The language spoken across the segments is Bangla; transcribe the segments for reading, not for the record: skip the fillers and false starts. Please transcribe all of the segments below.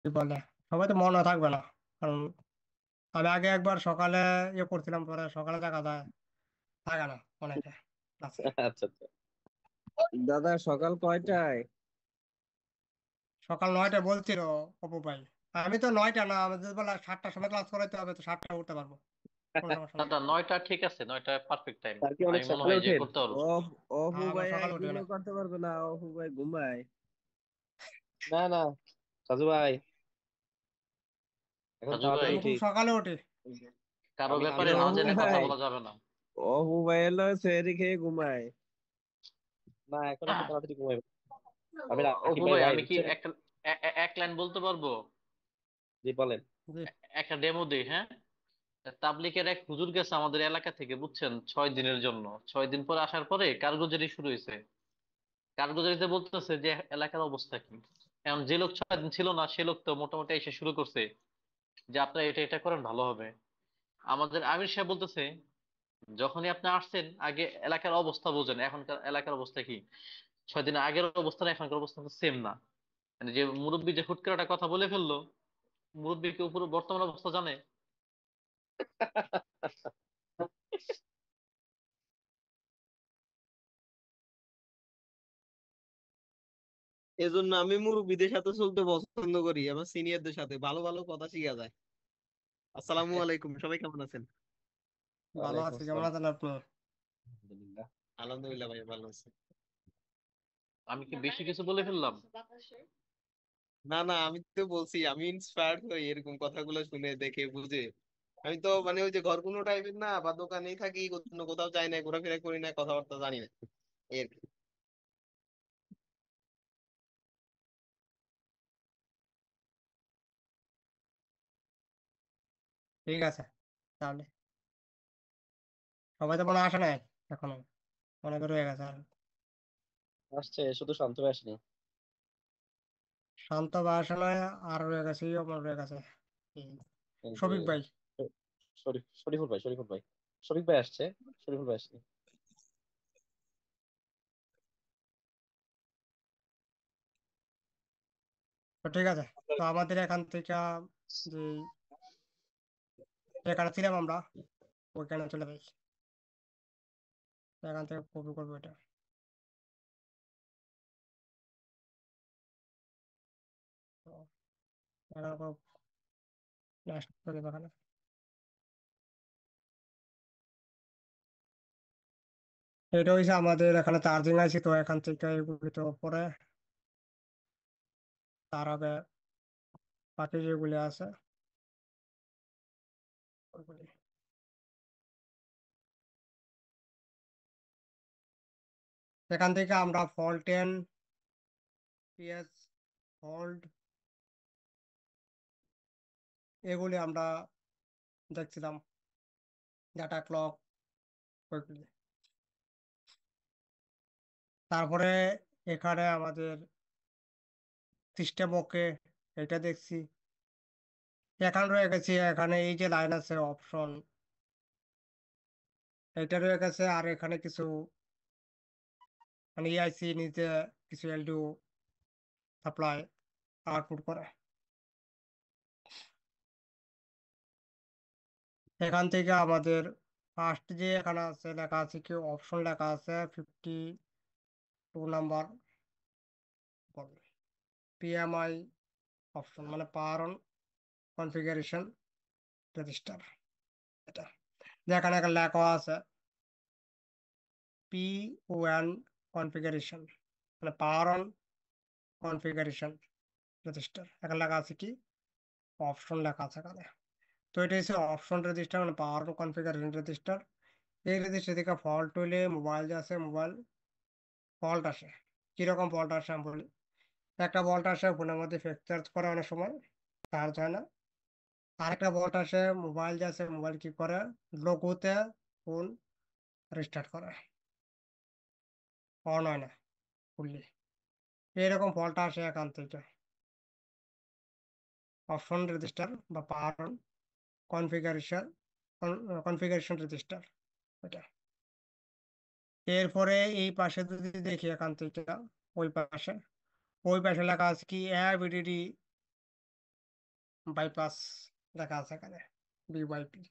কি বলে, সবাই তো মনে থাকবে না। কারণ আমি আগে একবার সকালে করছিলাম, পরে সকালে দেখা যায় থাকে না অনেকে আছে। আচ্ছা আচ্ছা। দাদা সকাল কয়টায়? সকাল 9টায় বলছিল অপু ভাই। আমি তো 9টা না, আমাদের বেলা 7টার সময় ক্লাস করাইতে হবে, তো 7টায় উঠতে পারবো, কোনো সমস্যা না নেই। না, 9টা ঠিক আছে, 9টা পারফেক্ট টাইম। তার কি অনেক আমি মনে সকালে হয় যে ওঠেন? করতে পারবো। ও, অপু আমরা ভাই সকালে উঠি না। এগুলো করতে পারবে না, অপু ভাই ঘুমায়। না না, সাজু ভাই এখন রাজু তাড়াতাড়ি ভাই, আমি উঠি। খুব সকালে উঠি। কারো আমি ব্যাপারে না অপু জেনে কথা ভাই, বলা যাবে না। অপু ভাই এলো সেরি খেয়ে ঘুমায়। না এখন আপনি তাড়াতাড়ি ঘুমাইবেন। আমি রাকিব অপু ভাই ভাই, ভাই আমি কি বুঝছেন। একটা এক লাইন বলতে পারবো? জি বলেন। জি। একটা ডেমো দিই, হ্যাঁ। তাবলিকের এক হুজুর গেছে আমাদের এলাকা থেকে, বুঝছেন, 6 দিনের জন্য। 6 দিন পরে আসার পরে কার্গোজারি শুরু হয়েছে। কার্গোজারিতে বলতেছে যে এলাকার অবস্থা কি। এখন যে লোক 6 দিন ছিল না, সে লোক তো মোটামুটি এসে শুরু করছে যে আপনারা এটা এটা করেন ভালো হবে। আমাদের আমির সাহেব বলতেছে, যখনই আপনি আসছেন আগে এলাকার অবস্থা বোঝেন, এখনকার এলাকার অবস্থা কি। 6 দিন আগের অবস্থা না এখনকার অবস্থা সেম না। মানে যে মুরব্বী যে হুট করে একটা কথা বলে ফেললো, মুরব্বী কি উপর বর্তমান অবস্থা জানে? এজন্য আমি মুরব্বীদের সাথে চলতে পছন্দ করি, আমার সিনিয়রদের সাথে ভালো ভালো কথা শিখা যায়। আসসালামু আলাইকুম, সবাই কেমন আছেন? ভালো ওয়ালাইকুম আছি, কেমন আসসালাম। আছেন আপনি? আলহামদুলিল্লাহ। আলহামদুলিল্লাহ ভাই ভালো আছি। আমি কি বেশি কিছু বলে ফেললাম? না না, আমি তো বলছি আমি ইন্সপায়ার্ড হই এরকম কথাগুলো শুনে দেখে বুঝে। আমি তো মানে ওই যে ঘর কোনো টাইপের না, বা দোকানেই থাকি, কোথাও যাই না, ঘোরাফেরা করি না, কথাবার্তা জানি না, এই আর কি। ঠিক আছে, তাহলে সবাই তো মনে হয় আসে নাই এখনো, অনেকে রয়ে গেছে আর। আসছে, শুধু শান্ত ভাই আসেনি। শান্ত বা আসে নাই, আর রয়ে গেছে আমার রয়ে গেছে এই এই যে শফিক ভাই। শরীফ ভাই আসছে। শরীফুল ভাই আসেনি। তো ঠিক আছে, তো আমাদের এখান থেকে যে যেখানে ছিলাম আমরা, ওইখানে চলে যাই। এখান থেকে কপি করবো এটা। তো এখানে নেক্সট করে দেখানো। এটা হয়েছে আমাদের এখানে চার্জিং আছে, তো এখান থেকে এগুলি তো পরে, তার আগে বাকি যেগুলি আছে ওইগুলি। এখান থেকে আমরা ফল্টেন, পিএস হোল্ড, এগুলি আমরা দেখছিলাম, ডাটা ক্লক ওইগুলি। তারপরে এখানে আমাদের সিস্টেম ওকে, এটা দেখছি। এখানে রয়ে গেছি, এখানে এই যে লাইন আছে অপশন, এটা রয়ে গেছে। আর এখানে কিছু মানে ইআইসি নিচে কিছু এলডিও সাপ্লাই আউটপুট করে। এখান থেকে আমাদের ফার্স্ট যে এখানে আছে লেখা আছে কি অপশন লেখা আছে 52 নাম্বার, পিএমআই অপশন মানে পাওয়ার অন কনফিগারেশন রেজিস্টার। এটা যেখানে একটা লেখা আছে PON কনফিগারেশন মানে পাওয়ার অন কনফিগারেশন রেজিস্টার, এখানে লেখা আছে কি অপশন লেখা আছে এখানে। তো এটা হচ্ছে অপশন রেজিস্টার মানে পাওয়ার অন কনফিগারেশন রেজিস্টার। এই রেজিস্টার থেকে ফল্ট হইলে মোবাইল যে আছে মোবাইল ফল্ট আসে। কিরকম ফল্ট আসে আমি বলি। একটা ভল্ট আসে ফোনের মধ্যে ফ্র্যাকচার করে অনেক সময়, চার্জ হয় না। আরেকটা ভল্ট আসে মোবাইল যে আছে মোবাইল কি করে, লোগোতে ফোন রিস্টার্ট করে, অন হয় না ফুললি। এইরকম ফল্ট আসে এখান থেকে অপশন রেজিস্টার বা পাওয়ার কনফিগারেশন কনফিগারেশন রেজিস্টার এটা। এরপরে এই পাশে যদি দেখি এখান থেকে ওই পাশে, ওই পাশে লেখা আছে কি অ্যাভিডিডি বাইপাস লেখা আছে এখানে, বিওয়াইপি।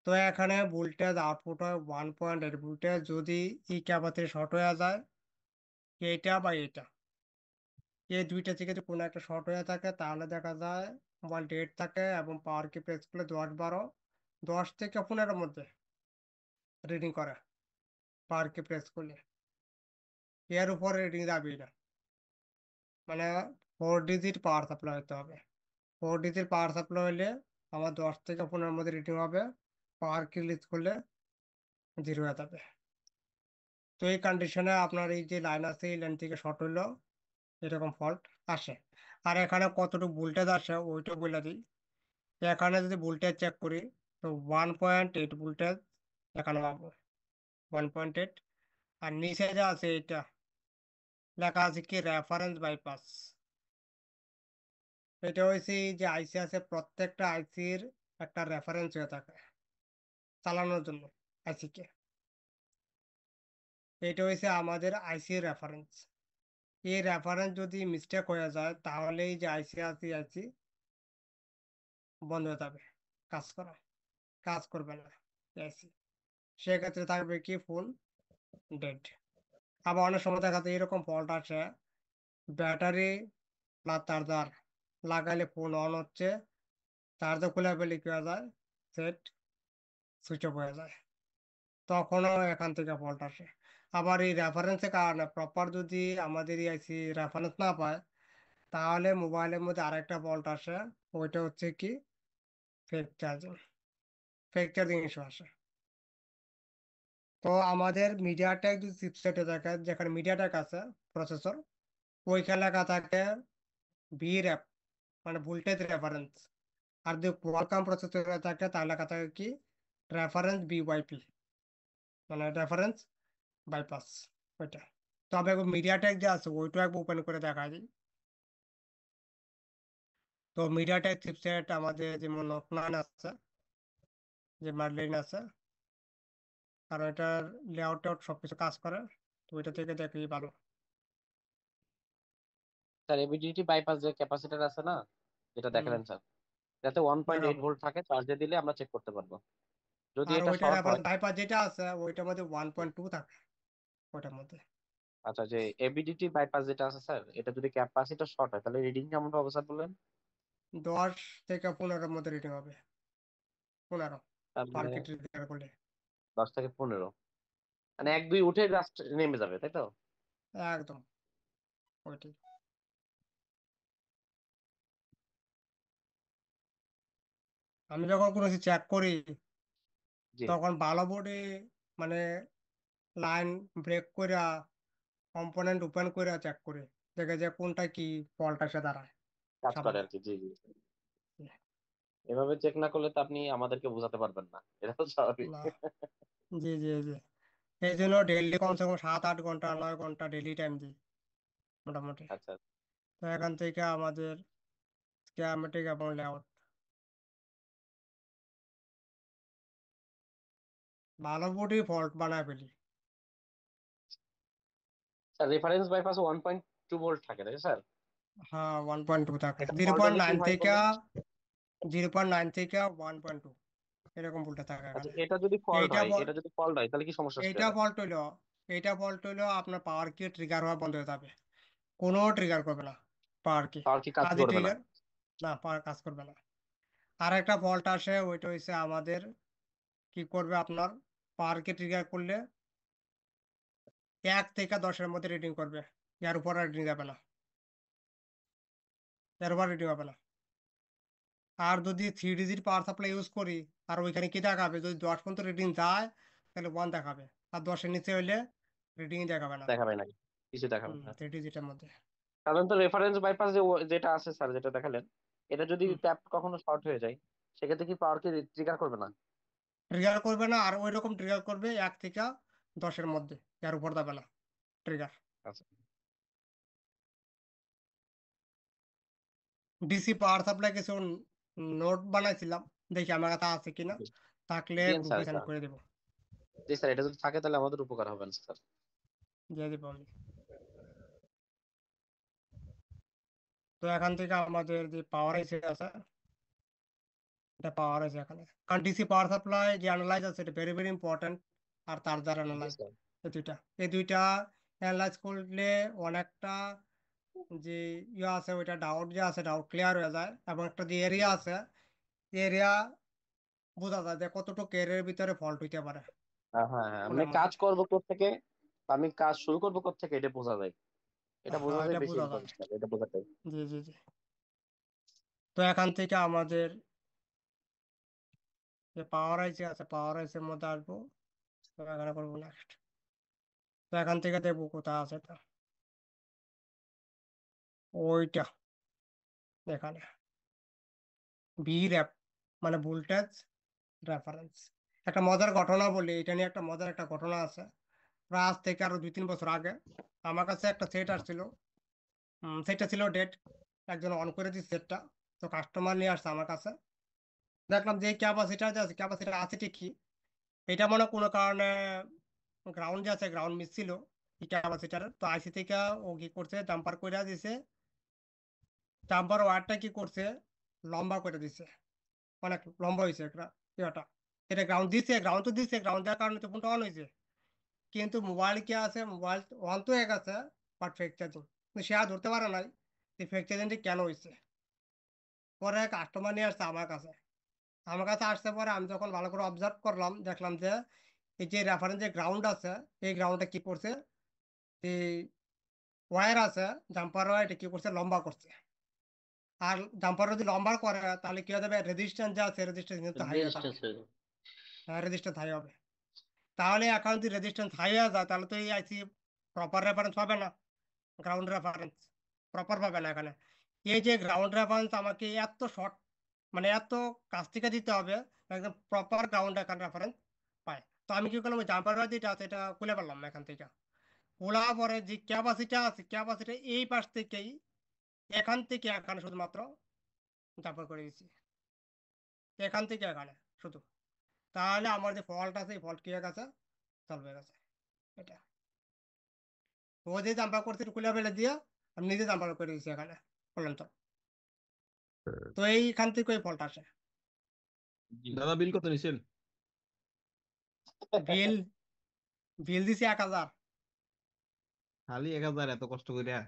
তো এখানে ভোল্টেজ আউটপুট হয় 1.8 ভোল্টেজ যদি এই ক্যাপাসিটি শর্ট হয়ে যায়, এইটা বা এটা, এই দুইটা থেকে যদি কোনো একটা শর্ট হয়ে থাকে তাহলে দেখা যায় 1.8 থাকে এবং পাওয়ার কি প্রেস করলে 10-12, 10 থেকে 15-এর মধ্যে রিডিং করে পাওয়ার কি প্রেস করলে। এর উপরে রিডিং যাবে না, মানে 4 ডিজিট পাওয়ার সাপ্লাই হতে হবে। 4 ডিজিট পাওয়ার সাপ্লাই হলে আমার 10 থেকে 15-এর মধ্যে রিডিং হবে, পাওয়ার কি রিলিজ করলে 0 হয়ে যাবে। তো এই কন্ডিশনে আপনার এই যে লাইন আছে এই লাইন থেকে শর্ট হইলো এরকম ফল্ট আসে। আর এখানে কতটুকু ভোল্টেজ আসে ওইটা বলে দিই। এখানে যদি ভোল্টেজ চেক করি তো 1.8 ভোল্টেজ এখানে পাবো, 1.8। আর নিচে যা আছে এটা লেখা আছে কি রেফারেন্স বাইপাস। এটা হয়েছে এই যে আইসি আছে প্রত্যেকটা আইসির একটা রেফারেন্স হয়ে থাকে চালানোর জন্য আইসি কে। এটা হয়েছে আমাদের আইসি রেফারেন্স। এই রেফারেন্স যদি মিস্টেক হয়ে যায় তাহলে এই যে আইসি আছে আইসি বন্ধ হয়ে যাবে, কাজ করা, কাজ করবে না আইসি। সেক্ষেত্রে থাকবে কি ফুল ডেড। আবার অনেক সময় দেখা যায় এরকম ফল্ট আসে, ব্যাটারি প্লাস চার্জার লাগাইলে ফোন অন হচ্ছে, চার্জার খুলে ফেলে কি হয়ে যায়, সেট সুইচ অফ হয়ে যায়, তখনও এখান থেকে ফল্ট আসে। আবার এই রেফারেন্সের কারণে প্রপার যদি আমাদের আইসি রেফারেন্স না পায় তাহলে মোবাইলের মধ্যে আরেকটা ফল্ট আসে, ওইটা হচ্ছে কি fake charging, fake charging issue আসে। তো আমাদের মিডিয়াটেক যদি চিপসেটে থাকে, যেখানে মিডিয়াটেক আছে প্রসেসর, ওইখানে লেখা থাকে ভি র্যাপ, মানে ভোল্টেজ রেফারেন্স। আর যদি কোয়ালকম প্রসেসরে থাকে তাহলে লেখা থাকে কি রেফারেন্স বিওয়াইপি, মানে রেফারেন্স বাইপাস ওইটা। তবে মিডিয়াটেক যে আছে ওইটা একবার ওপেন করে দেখা যায়। তো মিডিয়াটেক চিপসেট আমাদের যেমন নোট 9 আছে, যে মার্লিন আছে, কারণ এটার লেআউট টেআউট সবকিছু কাজ করে, তো ওইটা থেকে দেখি ভালো। স্যার এবিডিটি বাইপাস যে ক্যাপাসিটর আছে না, যেটা হুম, দেখালেন স্যার, যাতে 1.8 দেখাবো। ভোল্ট থাকে, চার্জে দিলে আমরা চেক করতে পারবো। যদি আর এটা ওইটার শর্ট রেফারেন্স হয়, বাইপাস যেটা আছে ওইটার মধ্যে 1.2 থাকে ওইটার মধ্যে। আচ্ছা, যে এবিডিটি বাইপাস যেটা আছে স্যার, এটা যদি ক্যাপাসিটর শর্ট হয় তাহলে রিডিং কেমন হবে স্যার বললেন? 10 থেকে 15-এর মধ্যে রিডিং হবে, 15 তার মানে মার্কেট করলে। 10 থেকে 15, মানে 1-2 উঠে জাস্ট নেমে যাবে, তাই তো? একদম ওইটাই। আমি যখন কোনো কিছু চেক করি জি, তখন ভালো বোর্ডে, মানে লাইন ব্রেক করে কম্পোনেন্ট ওপেন করে চেক করে দেখে যে কোনটা কি ফল্ট আসে দাঁড়ায় কাজ করে সামনে। আর কি। জি জি, এভাবে চেক না করলে তো আপনি আমাদেরকে বোঝাতে পারবেন না, এটা তো স্বাভাবিক। না, জি জি জি, এই জন্য ডেইলি কমসে কম 7-8 ঘন্টা 9 ঘন্টা ডেইলি টাইম দিই মোটামুটি। আচ্ছা, তো এখান থেকে আমাদের স্কিমেটিক এবং লেআউট ভালো বোর্ডই ফল্ট বানায় ফেলি। স্যার রেফারেন্স বাইপাস 1.2 ভোল্ট থাকে, তাই স্যার? হ্যাঁ 1.2 থাকে, এটা জিরো ফল্ট পয়েন্ট হলে কি নাইন হয় থেকে বললেন? 1.2 এরকম ভোল্টে থাকে আচ্ছা, এখানে। এইটা এটা যদি ফল্ট হয় তাহলে কি সমস্যা শুরু এইটা হয়ে যায়? ফল্ট হইলো, এইটা ফল্ট হইলো আপনার পাওয়ার কি ট্রিগার হওয়া বন্ধ হয়ে যাবে, কোনো ট্রিগার করবে না পাওয়ার কি, পাওয়ার কি কাজ কাজই করবে না? ট্রিগার না, পাওয়ার কাজ করবে না। আর একটা ফল্ট আসে ওইটা হচ্ছে আমাদের কি করবে আপনার পাওয়ার কি ট্রিগার করলে 1 থেকে 10-এর মধ্যে রিডিং করবে, এর উপর রিডিং যাবে না, এর উপর রিডিং হবে না। আর যদি 3 ডিজিট পাওয়ার সাপ্লাই ইউজ করি আর ওইখানে কি দেখাবে, যদি 10 পর্যন্ত রিডিং যায় তাহলে 1 দেখাবে, আর 10-এর নিচে হইলে রিডিং দেখাবে না। দেখাবে নাকি? কিছু দেখাবে না। 3 ডিজিটের মধ্যে। সাধারণত রেফারেন্স বাইপাস যেটা আছে স্যার, যেটা দেখালেন, এটা যদি হুম, ট্যাপ কখনো শর্ট হয়ে যায়, সেক্ষেত্রে কি পাওয়ার কি ট্রিগার করবে না? ট্রিগার করবে না, আর ওই রকম ট্রিগার করবে 1 থেকে 10-এর মধ্যে, এর উপর যাবে না ট্রিগার। আচ্ছা, ডিসি পাওয়ার সাপ্লাই কিছু নোট বানাইছিলাম, দেখি আমার কাছে আছে কিনা, থাকলে দিন স্যার গ্রুপে সেন্ড এটা। করে দেবো, জি স্যার, এটা যদি থাকে তাহলে আমাদের উপকার হবে না স্যার। দিয়ে দেবো আমি। তো এখান থেকে আমাদের যে পাওয়ার আইসি আছে, এটা পাওয়ার আছে এখানে, কারণ ডিসি পাওয়ার সাপ্লাই যে অ্যানালাইজ আছে এটা ভেরি ভেরি ইম্পর্টেন্ট। আর তার দ্বারা জি অ্যানালাইজ, স্যার। এই দুইটা অ্যানালাইজ করলে অনেকটা যে ইয়ে আছে ওইটা ডাউট যে আছে ডাউট ক্লিয়ার হয়ে যায়, এবং একটা যে এরিয়া আছে এরিয়া বোঝা যায় যে কতটুকু এরিয়ার ভিতরে ফল্ট হইতে পারে হ্যাঁ হ্যাঁ হ্যাঁ, আমি ফোনের কাজ মধ্যে। করবো থেকে, আমি কাজ শুরু করবো থেকে, এটা বোঝা যায়, এটা বোঝা হ্যাঁ, যায় এটা বেশি বোঝা যায়। ইম্পর্টেন্ট, এটা বোঝাটাই। জি জি জি। তো এখান থেকে আমাদের যে পাওয়ার আইসি আছে পাওয়ার আইসির মধ্যে আসবো, তো এখানে করবো নেক্সট। তো এখান থেকে দেখবো কোথায় আছে এটা, ওইটা এখানে বি র্যাপ, মানে ভোল্টেজ রেফারেন্স। একটা মজার ঘটনা বলি, এটা নিয়ে একটা মজার একটা ঘটনা আছে। প্রায় আজ থেকে আরো 2-3 বছর আগে আমার কাছে একটা সেট আসছিল, সেটটা ছিল ডেট, একজন অন করে দিচ্ছে সেটটা। তো কাস্টমার নিয়ে আসছে আমার কাছে, দেখলাম যে ক্যাপাসিটার যে আছে ক্যাপাসিটার আছে ঠিকই, এটা মনে হয় কোনো কারণে গ্রাউন্ড যে আছে গ্রাউন্ড মিস ছিল এই ক্যাপাসিটার। তো আইসি থেকে ও কি করছে, জাম্পার করে দিছে, জাম্পার ওয়ারটা কি করছে, লম্বা করে দিছে, অনেক লম্বা হয়েছে একটা ইয়েটা। এটা গ্রাউন্ড দিছে, গ্রাউন্ড তো দিছে, গ্রাউন্ড দেওয়ার কারণে তো ফোনটা অন হয়েছে, কিন্তু মোবাইল কি আছে, মোবাইল অন তো এক আছে, বাট ফেক চার্জিং। সে আর ধরতে পারে নাই যে ফেক চার্জিংটি কেন হয়েছে। পরে কাস্টমার নিয়ে আসছে আমার কাছে, আমার কাছে আসতে পরে আমি যখন ভালো করে অবজার্ভ করলাম, দেখলাম যে এই যে রেফারেন্স যে গ্রাউন্ড আছে এই গ্রাউন্ডটা কি করছে, এই ওয়্যার আছে জাম্পার ওয়্যার, এটা কি করছে, লম্বা করছে। আর জাম্পার যদি লম্বা করে তাহলে কি হয়ে যাবে, রেজিস্ট্যান্স যা আছে রেজিস্ট্যান্স কিন্তু হাই হয়ে থাকবে। রেজিস্ট্যান্স হয়ে যাবে। হ্যাঁ, রেজিস্ট্যান্স হাই হবে। তাহলে এখন যদি রেজিস্ট্যান্স হাই হয়ে যায় তাহলে তো এই আইসি প্রপার রেফারেন্স পাবে না, গ্রাউন্ড রেফারেন্স প্রপার পাবে না এখানে। এই যে গ্রাউন্ড রেফারেন্স আমাকে এত শর্ট, মানে এত কাছ থেকে দিতে হবে, একদম প্রপার গ্রাউন্ড এখানে রেফারেন্স পায়। তো আমি কি করলাম, জাম্পার যেটা আছে এটা খুলে ফেললাম এখান থেকে। খোলা পরে যে ক্যাপাসিটি আছে ক্যাপাসিটি এই পাশ থেকেই এখান থেকে এখানে শুধুমাত্র জাম্পার করে দিচ্ছি, এখান থেকে এখানে শুধু। তাহলে আমার যে ফল্ট আছে এই ফল্ট কি হয়ে গেছে, সলভ হয়ে গেছে। এটা ও যে জাম্পার করছে এটা খুলে ফেলে দিয়ে আমি নিজে জাম্পার করে দিচ্ছি এখানে, বললাম তো। তো এইখান থেকে ওই ফল্ট আসে। দাদা বিল কত নিছেন? বিল বিল দিছি 1000। খালি 1000 এত কষ্ট কইরা?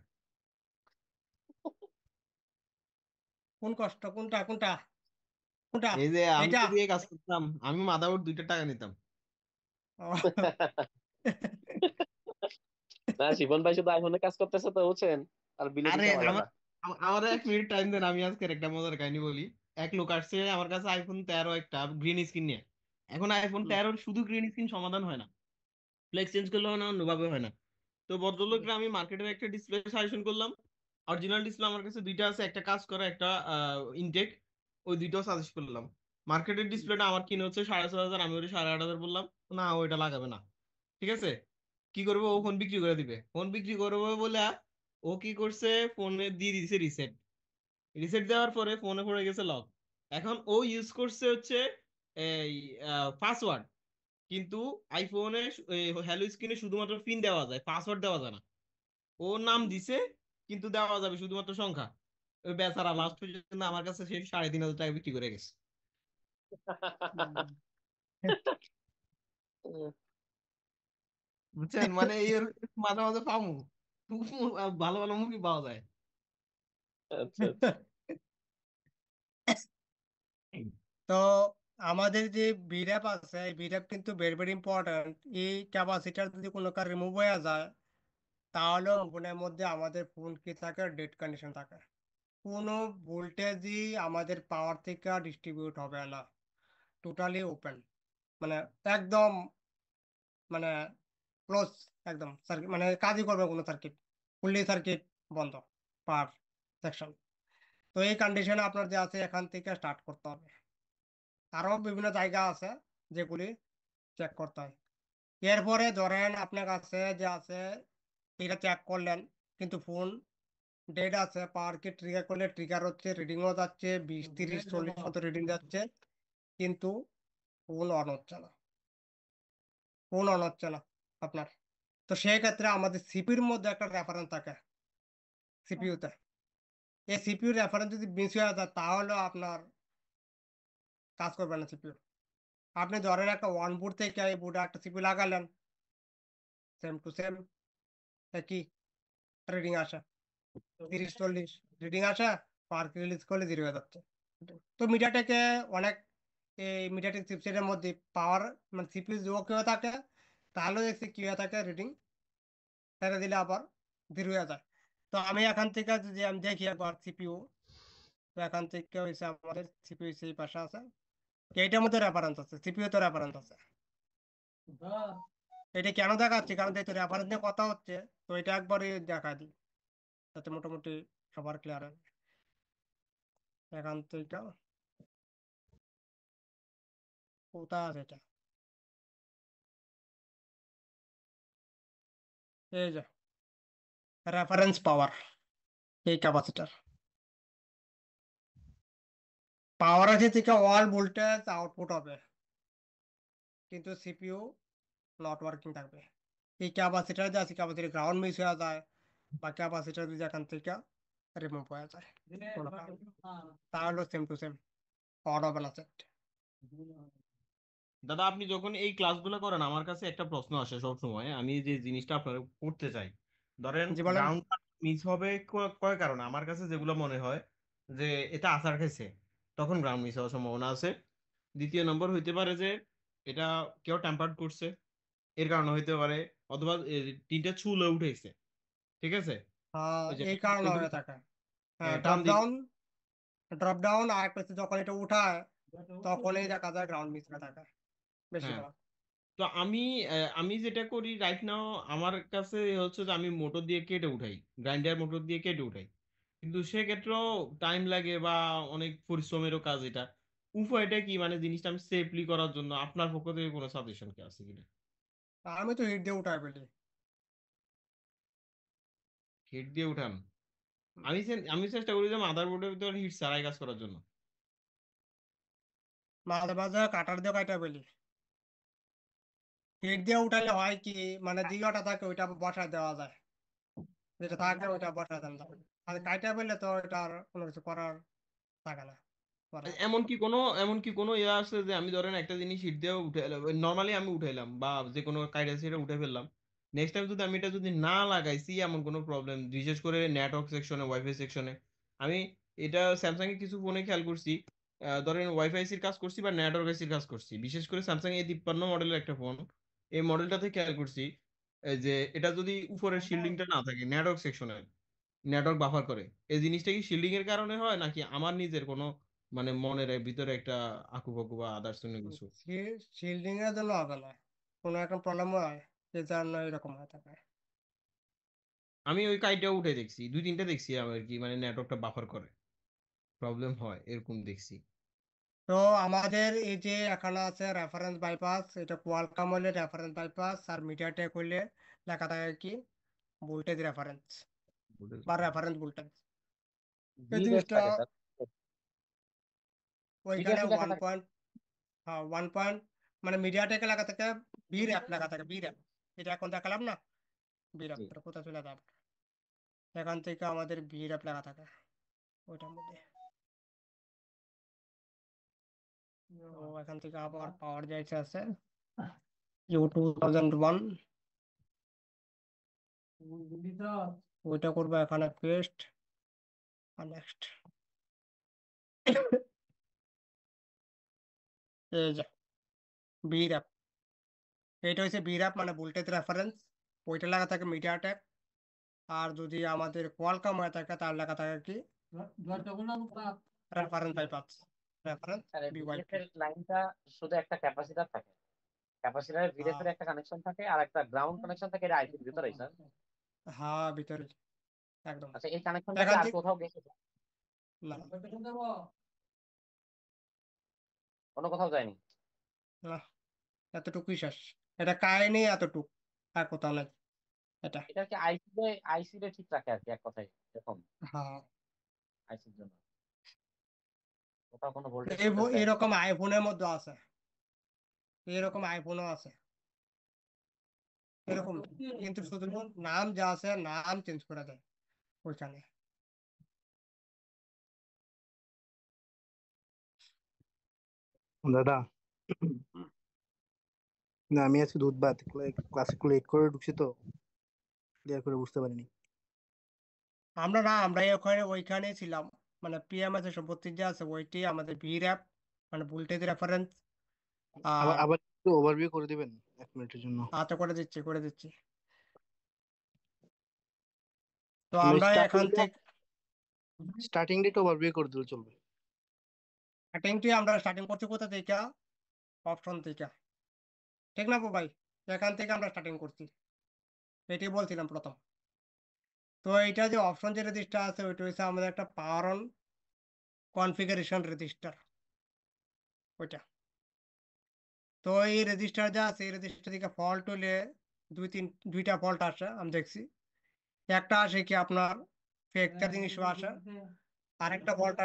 কোন কষ্ট, কোনটা কোনটা কোনটা? এই যে আমি এইটা? তো দিয়ে কাজ করতাম, আমি মাদারবোর্ড 2টা টাকা নিতাম। ও। না, শিবন ভাই শুধু আইফোনে কাজ করতেছে তো বুঝছেন, আর বিলের আরে হিসাব আমার আলাদা। আমার 1 মিনিট টাইম দেন, আমি আজকে একটা মজার কাহিনী বলি। এক লোক আসছে আমার কাছে আইফোন 13 একটা গ্রিন স্ক্রিন নিয়ে। এখন আইফোন হুম, 13 শুধু গ্রিন স্ক্রিন সমাধান হয় না, ফ্লেক্স চেঞ্জ করলে হয় না, অন্যভাবে হয় না। তো হুম, ভদ্রলোকরা আমি মার্কেটের একটা ডিসপ্লে সাজেশন করলাম। অরিজিনাল ডিসপ্লে আমার কাছে 2টা আছে, একটা কাজ করা একটা ইনটেক, ওই 2টাও সাজেস্ট করলাম। মার্কেটের হুম, ডিসপ্লেটা আমার কিনে হচ্ছে 6,500, আমি ওটা 8,500 বললাম। না, ওইটা লাগাবে না। ঠিক আছে, কি করবে, ও ফোন বিক্রি করে দিবে। ফোন বিক্রি করবে বলে ও কি করছে, ফোনে দিয়ে দিছে রিসেট। রিসেট দেওয়ার পরে ফোনে পড়ে গেছে লক। এখন ও ইউজ করছে হচ্ছে এই পাসওয়ার্ড, কিন্তু আইফোনে হ্যালো স্ক্রিনে শুধুমাত্র পিন দেওয়া যায়, পাসওয়ার্ড দেওয়া যায় না। ও নাম দিছে, কিন্তু দেওয়া যাবে শুধুমাত্র সংখ্যা। ওই বেচারা হুম, লাস্ট পর্যন্ত আমার কাছে সেই 3,500 টাকা বিক্রি করে গেছে। হুম। বুঝছেন, মানে এর মাঝে মাঝে পামু ভালো ভালো মুভি পাওয়া যায়। আচ্ছা আচ্ছা। তো আমাদের যে বির্যাপ আছে এই বির্যাপ কিন্তু ভেরি ভেরি ইম্পর্টেন্ট। এই ক্যাপাসিটার যদি কোনো কার রিমুভ হয়ে যায় তাহলে ফোনের মধ্যে আমাদের ফোন কি থাকে, ডেড কন্ডিশন থাকে। কোনো ভোল্টেজই আমাদের পাওয়ার থেকে ডিস্ট্রিবিউট হবে না, টোটালি ওপেন, মানে একদম, মানে ক্লোজ, একদম সার্কিট, মানে কাজই করবে কোনো সার্কিট, ফুললি সার্কিট বন্ধ, পাওয়ার সেকশন। তো এই কন্ডিশনে আপনার যে আছে এখান থেকে স্টার্ট করতে হবে। আরো বিভিন্ন জায়গা আছে যেগুলি চেক করতে হয়। এরপরে ধরেন আপনার কাছে যে আছে এটা চেক করলেন, কিন্তু ফোন ডেড আছে, পাওয়ার কি ট্রিগার করলে ট্রিগার হচ্ছে, রিডিংও যাচ্ছে 20, 30, 40 মতো রিডিং যাচ্ছে, কিন্তু ফোন অন হচ্ছে না, ফোন অন হচ্ছে না আপনার। তো সেই ক্ষেত্রে আমাদের সিপির মধ্যে একটা রেফারেন্স থাকে, সিপিইউতে এই সিপিইউ রেফারেন্স যদি মিস হয়ে যায় তাহলে আপনার কাজ করবে না সিপিইউ। আপনি ধরেন একটা ওয়ান বুট থেকে এই বুটে একটা সিপিইউ লাগালেন, সেম টু সেম একই রিডিং আসে, 30-40 রিডিং আসে, পার্ক রিলিজ করলে 0 হয়ে যাচ্ছে। তো মিডিয়াটেকে অনেক, এই মিডিয়াটেক চিপসেটের মধ্যে পাওয়ার মানে সিপিইউ যদি ওকে হয়ে থাকে তাহলে দেখছি কি হয়ে থাকে, রিডিং ছেড়ে দিলে আবার 0 হয়ে যায়। তো আমি এখান থেকে যদি আমি দেখি একবার সিপিইউ, তো এখান থেকে হয়েছে আমাদের সিপিইউ এই পাশে আছে, এইটার মধ্যে রেফারেন্স আছে, সিপিইউ তো রেফারেন্স আছে। এটা কেন দেখাচ্ছি, কারণ যেহেতু রেফারেন্স নিয়ে কথা হচ্ছে, তো এটা একবারই দেখা দিই যাতে মোটামুটি সবার ক্লিয়ার হয়। এখান থেকে কোথায় আছে এটা, এই যে রেফারেন্স পাওয়ার, এই ক্যাপাসিটার পাওয়ার আছে থেকে অল ভোল্টেজ আউটপুট হবে, কিন্তু সিপিইউ নট ওয়ার্কিং থাকবে। এই ক্যাপাসিটার যে আছে, ক্যাপাসিটার গ্রাউন্ড মিস হয়ে যায় বা ক্যাপাসিটার যদি এখান থেকে রিমুভ হয়ে যায় কোনো কারণে, তাহলে সেম টু সেম পাওয়ার হবে না সেট। দাদা আপনি যখন এই ক্লাসগুলো করেন আমার কাছে একটা প্রশ্ন আসে সব সময়, আমি যে জিনিসটা আপনার করতে চাই, ধরেন জি বলেন। গ্রাউন্ড মিস হবে কয় কারণে আমার কাছে যেগুলো মনে হয় যে এটা আছাড় খাইছে, তখন গ্রাউন্ড মিস হওয়ার সম্ভাবনা আছে। দ্বিতীয় নম্বর হইতে পারে যে এটা কেউ ট্যাম্পার্ড করছে, এর কারণে হইতে পারে, অথবা তিনটা চুলে উঠেছে, ঠিক আছে, ওই যে এই কারণে হয়ে থাকে। টান ড্রপ দিলে। ডাউন, ড্রপ ডাউন আর একটা হচ্ছে যখন এটা উঠায় তখনই দেখা যায় গ্রাউন্ড মিস হয়ে থাকে হ্যাঁ, বেশিরভাগ। তো আমি যেটা করি রাইট নাও, আমার কাছে হচ্ছে যে আমি মোটর দিয়ে কেটে উঠাই, গ্রাইন্ডার মোটর দিয়ে কেটে উঠাই, কিন্তু সেক্ষেত্রেও টাইম লাগে বা অনেক পরিশ্রমেরও কাজ এটা। উপায়টা কি, মানে জিনিসটা আমি সেফলি করার জন্য আপনার পক্ষ থেকে কোনো সাজেশন কি আছে কিনা? আর আমি তো হিট দিয়ে উঠাই বলি। হিট দিয়ে উঠান? আমি চেষ্টা করি যে মাদারবোর্ডের ভিতর হিট ছাড়াই কাজ করার জন্য। মাঝে মাঝে কাটার দিয়ে কাটা বলি। হিট দিয়ে উঠালে হয় কি, মানে যেটা থাকে ওইটা বসায় দেওয়া যায়, যেটা থাকে ওইটা বসায় দেন যায়। আর কাটা বললে তো এটা আর কোনো কিছু করার থাকে না করার। এমন কি কোনো ইয়ে আছে যে আমি ধরেন একটা জিনিস হিট দিয়ে উঠে, নর্মালি আমি উঠাইলাম বা যে কোনো কাইটা সেটা উঠে ফেললাম, নেক্সট টাইম যদি আমি এটা যদি না লাগাইছি এমন কোনো প্রবলেম, বিশেষ করে নেটওয়ার্ক সেকশনে, ওয়াইফাই সেকশনে, আমি এটা স্যামসাং এর কিছু ফোনে খেয়াল করছি, ধরেন ওয়াইফাই এসির কাজ করছি বা নেটওয়ার্ক এসির কাজ করছি, বিশেষ করে স্যামসাং A53 মডেলের একটা ফোন, এই মডেলটাতে খেয়াল করছি যে এটা যদি উপরের শিল্ডিংটা না থাকে নেটওয়ার্ক সেকশনে, নেটওয়ার্ক বাফার করে। এই জিনিসটা কি শিল্ডিং এর কারণে হয় নাকি আমার নিজের কোনো মানে মনের ভিতরে একটা আকু পাকু বা আদার্স কোনো কিছু? শিল্ডিং এর জন্য হবে না, কোনো একটা প্রবলেম হয় এই জন্য এরকম হয়ে থাকে। আমি ওই কাইটা উঠে দেখছি, দুই তিনটা দেখছি আমার কি মানে নেটওয়ার্কটা বাফার করে, প্রবলেম হয় এরকম দেখছি। তো আমাদের এই যে এখানে আছে রেফারেন্স বাইপাস, এটা কোয়ালকাম হলে রেফারেন্স বাইপাস, আর মিডিয়াটেক হলে লেখা থাকে কি ভোল্টেজ রেফারেন্স বা রেফারেন্স ভোল্টেজ। এই ভিরেফ জিনিসটা থাকে স্যার, ওইখানে ভিরেফ লেখা ওয়ান থাকে। পয়েন্ট, হ্যাঁ 1 পয়েন্ট, মানে মিডিয়াটেক লেখা থাকে বি র্যাপ লেখা থাকে, বি র্যাপ। এটা এখন দেখালাম না, বি র্যাপ, জি। কোথায় চলে যাবে, এখান থেকে আমাদের বি র্যাপ লেখা থাকে ওইটার মধ্যে। তো এখান থেকে আবার পাওয়ার যাইতে আছে U2001, ওইটা করবো এখানে পেস্ট আর নেক্সট। এই যে বি র্যাপ, এটা হচ্ছে বি র্যাপ মানে ভোল্টেজ রেফারেন্স, ওইটা লেখা থাকে মিডিয়াটেক। আর যদি আমাদের কোয়ালকম হয়ে থাকে তাহলে লেখা থাকে কি রেফারেন্স বাইপাস, রেফারেন্স স্যার ভিরেফ বিওয়াইপি। এর লাইনটা শুধু একটা ক্যাপাসিটর থাকে, ক্যাপাসিটরের ভিরেফ হ্যাঁ এর একটা কানেকশন থাকে আর একটা গ্রাউন্ড কানেকশন থাকে, এটা আইসির ভিতরেই স্যার। হ্যাঁ ভিতরে একদম। আচ্ছা এই কানেকশনটা কি এখান আর থেকে কোথাও গেছে স্যার? না, অন্য কোথাও যায়নি? না, এতটুকুই শেষ, এটা কাহিনী এতটুক, আর কোথাও নাই এটা। এটা কি আইসি রে ঠিক রাখে আর কি, এক কথায় এরকম, হ্যাঁ আইসির জন্য কোথাও কোনো ভোল্টেজ টোল্টেজ দেয় না। এরকম আইফোনের মধ্যে আছে, এরকম আইফোনও আছে এরকম, কিন্তু শুধু নাম যা আছে নাম চেঞ্জ করে দেয় ওইখানে। দাদা, না আমি আজকে দুধ ভাত ক্লাসে একটু লেট করে ঢুকছি তো, ক্লিয়ার করে বুঝতে পারিনি। আমরা ওইখানে ছিলাম, মানে পিএমএস সম্পত্তি যে আছে ওইটি আমাদের ভি র্যাপ, মানে ভোল্টেজ রেফারেন্স। আবার আর আবার একটু ওভারভিউ করে দিবেন 1 মিনিটের জন্য। হাতে করে দিচ্ছি। তো মানে আমরা এখান থেকে স্টার্টিং ডেট ওভারভিউ করে দিলে চলবে। আমরা স্টার্টিং করছি কোথা থেকে? অপশন থেকে, ঠিক না ভাই? এখান থেকে আমরা স্টার্টিং করছি, এটি বলছিলাম প্রথম। তো এইটা যে অপশন যে রেজিস্টার আছে ওইটা হচ্ছে আমাদের একটা পাওয়ার অন কনফিগারেশন রেজিস্টার ওইটা। তো এই রেজিস্টার যা আছে এই রেজিস্টার থেকে ফল্ট হলে দুইটা ফল্ট আসে আমি দেখছি। একটা আসে কি আপনার ফেক চার্জিং ইস্যু আসে, আরেকটা ফল্ট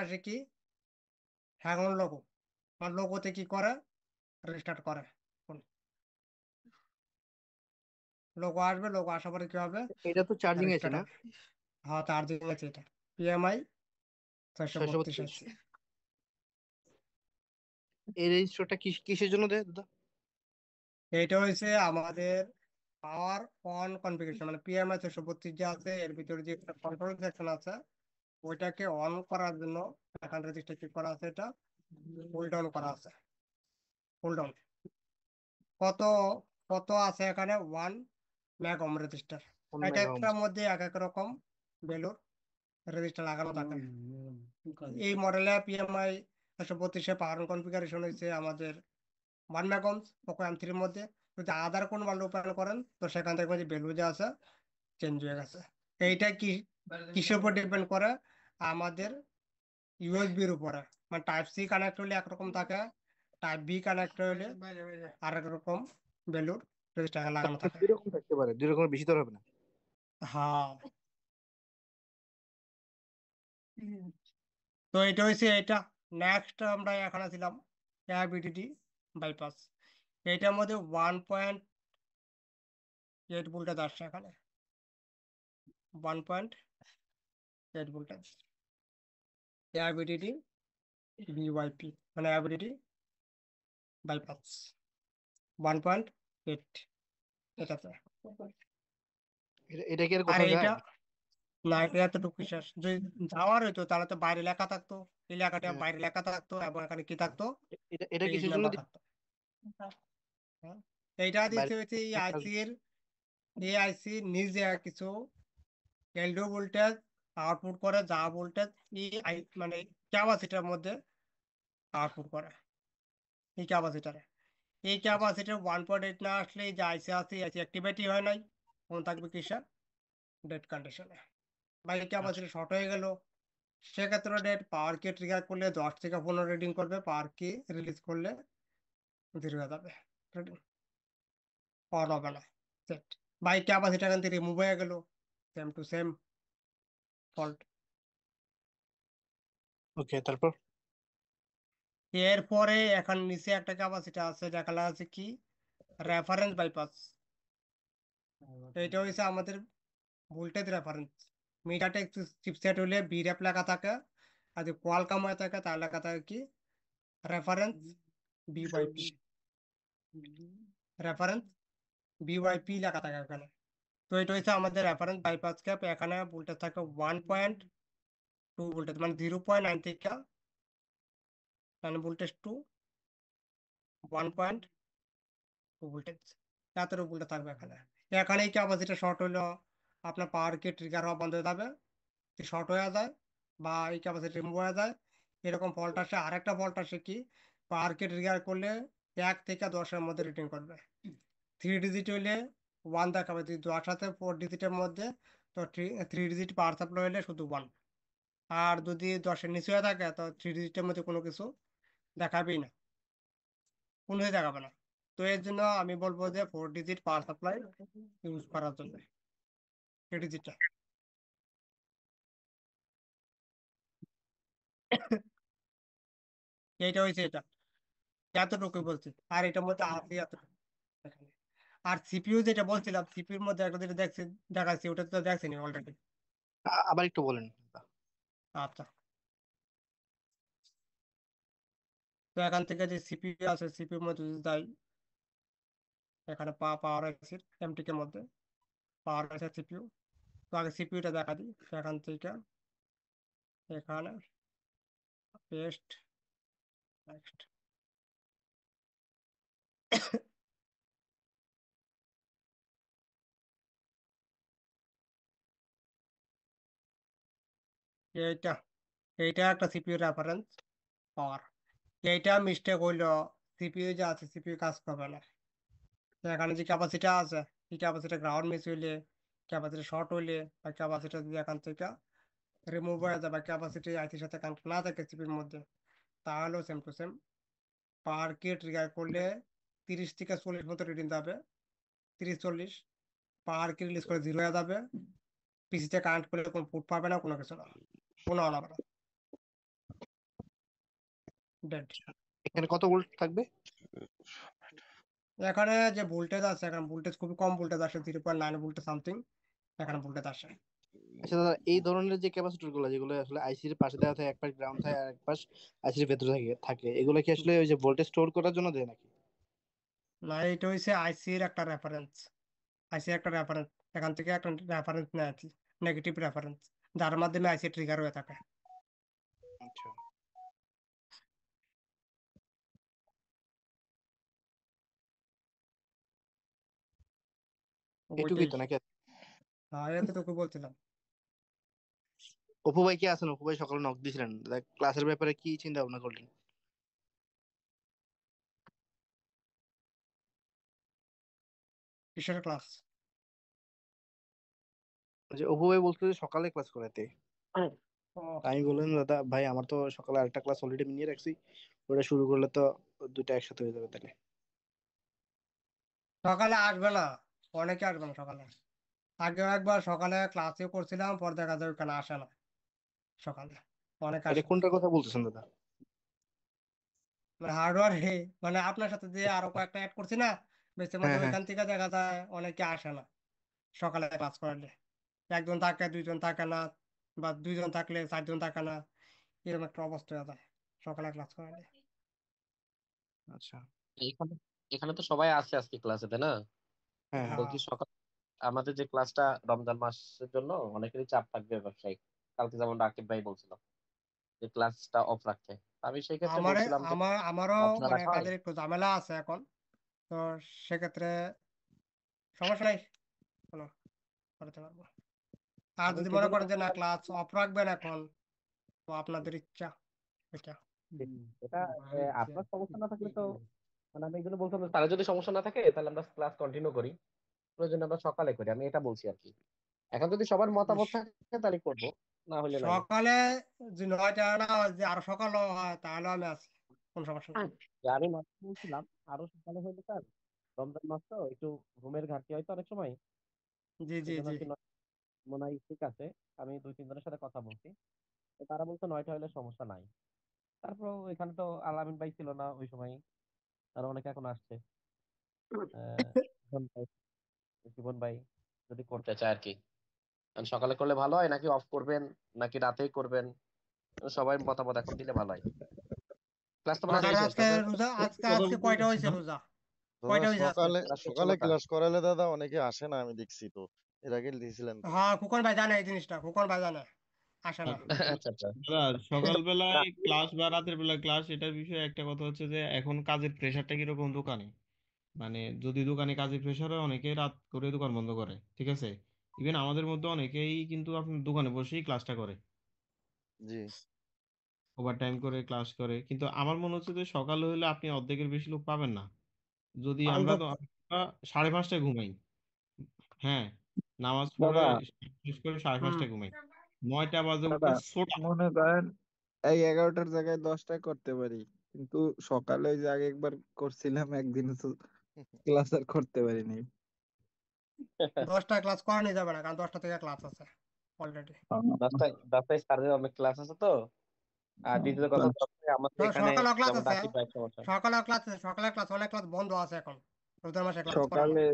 আসে কি হ্যাং অন লোগো, মানে লোগোতে কি করে রেজিস্টার্ট করে। লোগো আসবে, লোগো আসার পরে কি হবে? এটা তো চার্জিং আছে রেজিস্টার্ট না? হবে। হ্যাঁ, চার্জিং আছে এটা, পিএমআই 632 632। আছে। এই রেজিস্টারটা কিসের জন্য দেয় দাদা? এইটা হয়েছে আমাদের পাওয়ার অন কনফিগারেশন, মানে পিএমআই 632 যে আছে এর ভিতরে যে একটা কন্ট্রোল সেকশন আছে ওইটাকে অন করার জন্য এখান রেজিস্টার কি করা আছে, এটা হোল্ড ডাউন করা আছে। হোল্ড ডাউন কত কত আছে এখানে? 1 মেগা ওহম রেজিস্টার। 1 মেগা একটার মধ্যে এক এক রকম ভ্যালুর রেজিস্টার লাগানো থাকে। এই মডেলে পিএমআই 632 পাওয়ার কনফিগারেশন হয়েছে আমাদের 1 মেগা ওহম। পোকো M3 মধ্যে যদি আদার কোন ভালো ওপেন করেন তো সেখান থেকে যে ভ্যালু যে আছে চেঞ্জ হয়ে গেছে। এইটা কিসের উপর ডিপেন্ড করে? আমাদের ইউএসবির উপরে, মানে টাইপ সি কানেক্ট হলে একরকম থাকে, টাইপ বি কানেক্ট হলে আর এক রকম ভ্যালুর রেজিস্টার লাগানো থাকে। 2 রকম থাকতে পারে, 2 রকমের বেশি তো হবে না। হ্যাঁ, তো এটা হয়েছে এটা। নেক্সট আমরা এখানে ছিলাম এআইবিডিডি বাইপাস। এইটার মধ্যে 1.8 ভোল্টেজ আসছে এখানে, 1.8 ভোল্টেজ এআইবিডিডি বিওয়াইপি, মানে এআইবিডিডি বাইপাস 1.8 এটাতে। এটা কি আর আর কোথাও এইটা যায়? না, এটা এতটুকু শেষ। যদি যাওয়ার হইতো তাহলে তো বাইরে লেখা থাকতো, এলাকাটা হ্যাঁ। বাইরে লেখা থাকতো এবং এখানে কি থাকতো? এটা পেজ কিসের জন্য নাম্বার থাকতো। হ্যাঁ, এইটা দিতে বাইরে হচ্ছে এই আইসি নিজে কিছু এলডিও ভোল্টেজ আউটপুট করে, যা ভোল্টেজ মানে ক্যাপাসিটার মধ্যে আউটপুট করে। এই ক্যাপাসিটার 1.8 না আসলে এই যে আইসি আছে আইসি অ্যাক্টিভেটই হয় নাই, তখন থাকবে কিসে? ডেড কন্ডিশনে। বা এই আচ্ছা, ক্যাপাসিটি শর্ট হয়ে গেল, সেক্ষেত্রে ডেট পাওয়ার কে ট্রিগার করলে 10 থেকে 15 রিডিং করবে, পাওয়ার কে রিলিজ করলে 0 হয়ে যাবে, অন হবে না, সেট। বা এই ক্যাপাসিটি এখান থেকে রিমুভ হয়ে গেল, সেম টু সেম ফল্ট। ওকে, তারপর? এরপরে এখন নিচে একটা ক্যাপাসিটি আছে যেখানে আছে কি রেফারেন্স বাইপাস। এটা হচ্ছে আমাদের ভোল্টেজ রেফারেন্স। মিটারটেক চিপসেট হলে বি র্যাপ লেখা থাকে, আর যদি কোয়ালকম হয়ে থাকে তার লেখা থাকে কি রেফারেন্স বিওয়াইপি। রেফারেন্স বিওয়াইপি লেখা থাকে এখানে। তো এটা হচ্ছে আমাদের রেফারেন্স বাইপাস ক্যাপ। এখানে ভোল্টেজ থাকে 1.2 ভোল্টেজ, মানে 0.9 থেকে মানে ভোল্টেজ টু 1.2 ভোল্টেজ, এতটুকু ভোল্টেজ থাকবে এখানে। এখানে এই ক্যাপাসিটি শর্ট হলো আপনার পাওয়ার কে ট্রিগার হওয়া বন্ধ হয়ে যাবে, শর্ট হয়ে যায় বা এই ক্যাপাসিটি রিমুভ হয়ে যায়, এরকম ফল্ট আসে। আরেকটা ফল্ট আসে কি পাওয়ার কে ট্রিগার করলে 1 থেকে 10-এর মধ্যে রিডিং করবে। 3 ডিজিট হইলে 1 দেখাবে, যদি 10 সাথে 4 ডিজিটের মধ্যে তো 3 ডিজিট পাওয়ার সাপ্লাই হলে শুধু 1। আর যদি 10-এর নিচে হয়ে থাকে তো 3 ডিজিটের মধ্যে কোনো কিছু দেখাবেই না, কোনো কিছু দেখাবে না। তো এর জন্য আমি বলবো যে 4 ডিজিট পাওয়ার সাপ্লাই ইউজ করার জন্য 3 ডিজিটটা। এইটা হয়েছে এটা, এতটুকুই বলছি। আর এটার মধ্যে আছে এতটুকু এখানে। আর সিপিইউ যেটা বলছিলাম, সিপিইউর মধ্যে একটা যেটা দেখাচ্ছি ওটা তো দেখছেনি অলরেডি। আবার একটু বলেন। আচ্ছা, তো এখান থেকে যে সিপিইউ আছে সিপিইউর মধ্যে যদি যাই, এখানে পাওয়ার আইসির এমটিকে মধ্যে পাওয়ার আইসির সিপিইউ। তো আগে সিপিইউটা দেখা দিই, তো এখান থেকে এখানে পেস্ট, নেক্সট। এইটা এইটা একটা সিপিইউ রেফারেন্স পাওয়ার। এইটা মিস্টেক হইলো, সিপিইউ যে আছে সিপিইউ কাজ করবে না। তো এখানে যে ক্যাপাসিটি আছে, এই ক্যাপাসিটি গ্রাউন্ড মিস হইলে, ক্যাপাসিটি শর্ট হইলে, বা ক্যাপাসিটি যদি এখান থেকে রিমুভ হয়ে যায় বা ক্যাপাসিটি আইসির সাথে কানেক্ট না থাকে সিপির মধ্যে, তাহলেও same to same power K trigger করলে 30 থেকে 40 মতো রিডিং যাবে, 30-40। পাওয়ার কে রিলিজ করে 0 হয়ে যাবে, পিসিতে কানেক্ট করলে কোনো পুট পাবে না, কোনো কিছু না, কোনো অন হবে না, ডেড। এখানে কত ভোল্ট থাকবে? এখানে যে ভোল্টেজ আছে, এখানে ভোল্টেজ খুবই কম ভোল্টেজ আসে, 0.9 ভোল্টেজ সামথিং এখানে ভোল্টেজ আসে। আচ্ছা দাদা, এই ধরনের যে ক্যাপাসিটর গুলো যেগুলো আসলে আইসির পাশে দেওয়া থাকে, এক পাশ গ্রাউন্ড থাকে আর এক পাশ আইসির ভেতরে থাকে এগুলো কি আসলে ওই যে ভোল্টেজ স্টোর করার জন্য দেয় নাকি? না, এটা হচ্ছে আইসির একটা রেফারেন্স। আইসি একটা রেফারেন্স, এখান থেকে একটা রেফারেন্স নেয় আইসি, নেগেটিভ রেফারেন্স, যার মাধ্যমে আইসি ট্রিগার হয়ে থাকে। আচ্ছা, এটুকুই ওইটাই। তো নাকি? হ্যাঁ, এটা তোকে বলছিলাম। অপু ভাই কি আছেন? অপু ভাই সকালে নক দিয়েছিলেন, ক্লাসের ব্যাপারে কি চিন্তা ভাবনা করলেন? কিসের ক্লাস? যে অপু ভাই বলতো যে সকালে ক্লাস করাতে, ও, আমি বললাম দাদা ভাই আমার তো সকালে আরেকটা ক্লাস অলরেডি নিয়ে রাখছি, ওটা শুরু করলে তো দুটো একসাথে হয়ে যাবে তাহলে। সকালে আসবে না, অনেকে আসবে না সকালে। আগে একবার সকালে ক্লাসে করছিলাম, পর দেখা যায় ওখানে আসে না সকালে, অনেক এটা আসে না। কোনটার কথা বলতেছেন দাদা? মানে হার্ডওয়ার হে, মানে আপনার সাথে যে আরো কয়েকটা অ্যাড করছি না, বেশির মধ্যে হ্যাঁ হ্যাঁ, ওইখান থেকে দেখা যায় অনেকে আসে না সকালে ক্লাস করালে। একজন থাকে, দুইজন থাকে না, বা দুইজন থাকলে 4জন থাকে না, এরকম একটা অবস্থা হয়ে যায় সকালে ক্লাস করালে। আচ্ছা, এখানে এখানে তো সবাই আছে আজকে ক্লাসে, তাই না? হ্যাঁ হ্যাঁ। হ্যাঁ, বলছি সকাল আমাদের যে ক্লাসটা রমজান মাসের জন্য অনেকেরই চাপ থাকবে ব্যবসায়িক, কালকে যেমন রাকিব ভাই বলছিল যে ক্লাসটা অফ রাখতে। আমি সেই ক্ষেত্রে আমারে বলছিলাম যে আমারও আপনারা মানে হয় কাজের একটু ঝামেলা আছে এখন, তো সেক্ষেত্রে সমস্যা নাই, কোনো করতে পারবো। আর আমি যদি মনে সেজন্য করেন যে না বলছিলাম ক্লাস অফ রাখবেন এখন, তো আপনাদের ইচ্ছা এটা। যে এটা আপনার সমস্যা না থাকলে তো, মানে আমি এই জন্য বলতাম যে তারা যদি সমস্যা না থাকে তাহলে আমরা ক্লাস কন্টিনিউ করি, প্রয়োজন আমরা সকালে করি, আমি এটা বলছি আর কি। এখন যদি সবার মতামত ইস, থাকে তাহলে করবো, না হলে নাই। সকালে যদি 9টা না হয়, যে আরো সকালও হয়, তাহলে আমি আছি, কোনো সমস্যা নেই। যে আমি মাত্র বলছিলাম আরো সকালে হইলে স্যার, রমজান মাস তো একটু ঘুমের ঘাটতি হয়তো অনেক সময়, জি জি এই জন্য জি। আর কি মনে হয় ঠিক আছে। আমি 2-3 জনের সাথে কথা বলছি, তো তারা বলতো 9টা হলে সমস্যা নাই। তারপর এখানে তো আলামিন ভাই ছিল না ওই সময়, তারা অনেকে এখন আসছে। জীবন ভাই, জীবন ভাই যদি করতে চায় আর কি। কারণ সকালে করলে ভালো হয় নাকি অফ করবেন, নাকি রাতেই করবেন, সবাই মতামত এখন দিলে ভালো হয়। ক্লাস তো মনে হয় আর শেষ হয়েছে, আজকে তাই না? রোজা, একটু আজকে কথা আজকে বলতে কয়টা হয়েছে চাচ্ছিলাম। রোজা? দাদা কয়টা হয়েছে আজকে? সকালে রাত সকালে 16টা। ক্লাস করালে দাদা অনেকে আসে না, আমি দেখছি তো, এর আগে দিয়েছিলেন তো। হ্যাঁ, খোকন ভাই জানে এই জিনিসটা, খোকন ভাই জানে, আসে না। আচ্ছা আচ্ছা। দাদা সকালবেলায় ক্লাস বা রাতের বেলা ক্লাস, এটার বিষয়ে একটা কথা হচ্ছে যে এখন কাজের প্রেশারটা কিরকম দোকানে, মানে যদি দোকানে কাজের প্রেশার হয় অনেকেই রাত করে দোকান বন্ধ করে, ঠিক আছে। ইভেন আমাদের মধ্যে অনেকেই কিন্তু আপনার দোকানে বসেই ক্লাসটা করে, জি। ওভার টাইম করে ক্লাস করে। কিন্তু আমার মনে হচ্ছে যে সকালে হলে আপনি অর্ধেকের বেশি লোক পাবেন না। যদি আমরা তো পাঁচ- আমরা 5:30টায় ঘুমাই, হ্যাঁ, নামাজ পড়ে দাদা শেষ করে সাড়ে হুম। পাঁচটায় ঘুমাই, 9টা বাজে দাদা উঠে সোটা। মনে করেন এই 11টার জায়গায় 10টায় করতে পারি, কিন্তু সকালে ওই যে আগে একবার করছিলাম একদিন, তো ক্লাস আর করতে পারিনি। 10টা ক্লাস করানো যাবে না, কারণ 10টা থেকে ক্লাস আছে অলরেডি। 10টায় স্যারের অনেক ক্লাস আছে তো। আর দ্বিতীয় কথা হচ্ছে আমাদের এখানে সকালেও ক্লাস যেমন আছে, রাকিব ভাই সমস্যা। সকালেও ক্লাস আছে, সকালের ক্লাস, অনেক ক্লাস বন্ধ আছে এখন, রোজার মাসে ক্লাস করানো সকালে